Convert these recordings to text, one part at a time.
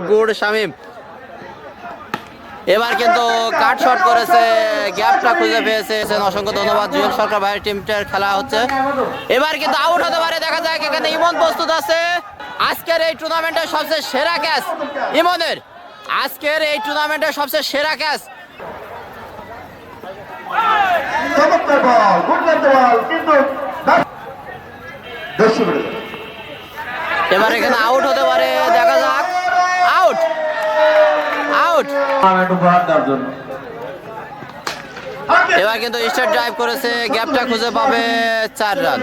Good Shamim. এবার কিন্তু কাট shot করেছে, গ্যাপটা খুঁজে পেয়েছে। অসংখ্য ধন্যবাদ জুয়েল সরকার ভাইয়ের টিমটার খেলা হচ্ছে। এবার কিন্তু আউট হতে পারে, দেখা যাক। এখানে ইমন প্রস্তুত আছে। আজকের এই টুর্নামেন্টের সবচেয়ে সেরা ক্যাচ ইমনের, আজকের এই টুর্নামেন্টের সবচেয়ে সেরা ক্যাচ। এবার এখানে আউট হতে পারে, দেখা যাক। Out out. এবার কিন্তু স্টার ড্রাইভ করেছে, গ্যাপটা খুঁজে পাবে, 4 রান।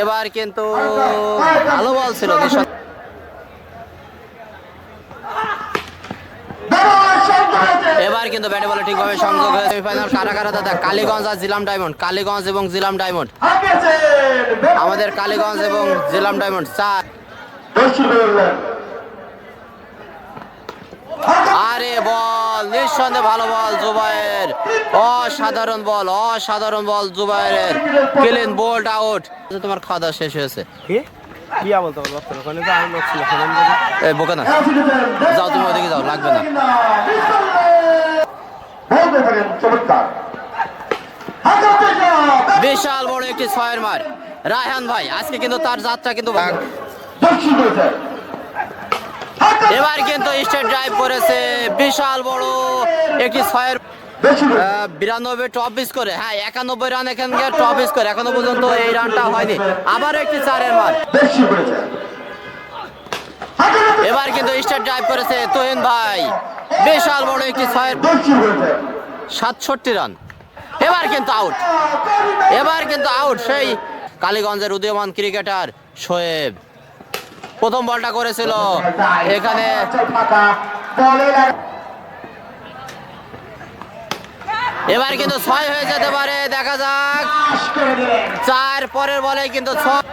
এবার কিন্তু ভালো বল ছিল। এবার কিন্তু ব্যাটে বলে ঠিকভাবে সংযোগ হয়েছে। সেমিফাইনাল কারা কারা দাদা? কালীগঞ্জ আর জিলাম ডায়মন্ড। কালীগঞ্জ এবং জিলাম ডায়মন্ড। আমাদের কালীগঞ্জ এবং জিলাম ডায়মন্ড 4। আরে বল, নিঃসন্দেহে ভালো বল জুবায়ের। অসাধারণ বল, অসাধারণ ball Zubair. Clean bowled out. তোমার খাওয়া দাওয়া শেষ হয়েছে? বোকা না, যাও তুমি ওদিকে যাও, লাগবে না। বিশাল বড় একটি 6-এর মার রায়হান ভাই। আজকে কিন্তু তার যাত্রা কিন্তু। এবার কিন্তু স্টেট ড্রাইভ করেছে, বিশাল বড় একটি 6-এর। 92 টপ বিস করে, হ্যাঁ 91 রান এখানকার টপ বিস করে। এখনো পর্যন্ত এই রানটা হয়নি। আবার একটি 4-এর মার। এবার কিন্তু স্টেট ড্রাইভ করেছে তুহিন ভাই, বিশাল বড় একটি 6-এর, 67 রান। এবার কিন্তু আউট, এবার কিন্তু আউট সেই কালীগঞ্জের উদীয়মান ক্রিকেটার শোয়েব। প্রথম বলটা করেছিল এখানে। এবার কিন্তু 6 হয়ে যেতে পারে, দেখা যাক। 4 পরের বলে কিন্তু 6।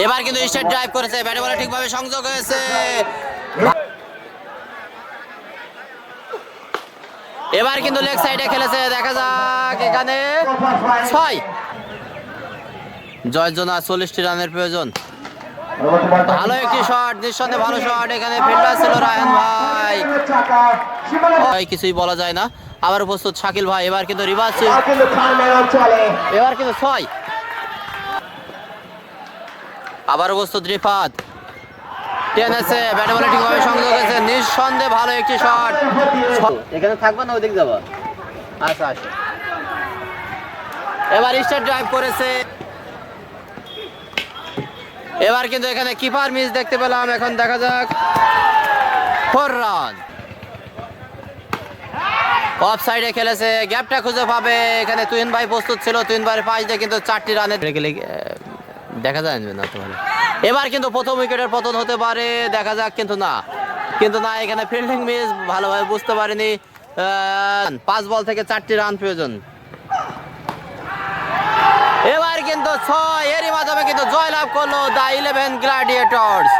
এবার কিন্তু স্টেট ড্রাইভ করেছে, ব্যাটে বলে ঠিকভাবে সংযোগ হয়েছে। এবার কিন্তু লেগ সাইডে খেলেছে, দেখা যাক। এখানে 6। জয়জনা 40টি রানের প্রয়োজন। ভালো একটি শট, নিঃসন্দেহে ভালো শট। এখানে ফিল্ডার ছিল রায়হান ভাই, কিছুই বলা যায় না। আবার প্রস্তুত শাকিল ভাই। এবার কিন্তু রিভার্স, এবার কিন্তু 6। আবার প্রস্তুত রিফাত, টেনেছে, ব্যাটে বলে ঠিকভাবে সংযোগ হয়েছে, নিঃসন্দেহে ভালো একটি শট। এখানে থাকবে না, ওইদিকে যাবো। আচ্ছা আচ্ছা। এবার স্টার ড্রাইভ করেছে। এবার কিন্তু এখানে কিপার মিস দেখতে পেলাম। এখন দেখা যাক। 4 রান। অফ সাইডে খেলেছে, গ্যাপটা খুঁজে পাবে। এখানে তুহিন ভাই প্রস্তুত ছিল, তুহিন ভাইয়ের পাশ দিয়ে কিন্তু 4টি রানে দেখা যায় না তোমার। এবার কিন্তু প্রথম উইকেটের পতন হতে পারে, দেখা যাক। কিন্তু না, কিন্তু না, এখানে ফিল্ডিং মিস, ভালোভাবে বুঝতে পারিনি। 5 বল থেকে 4টি রান প্রয়োজন। এবার কিন্তু 6, এরই মাধ্যমে কিন্তু জয়লাভ করলো দ্য 11 গ্ল্যাডিয়েটর্স।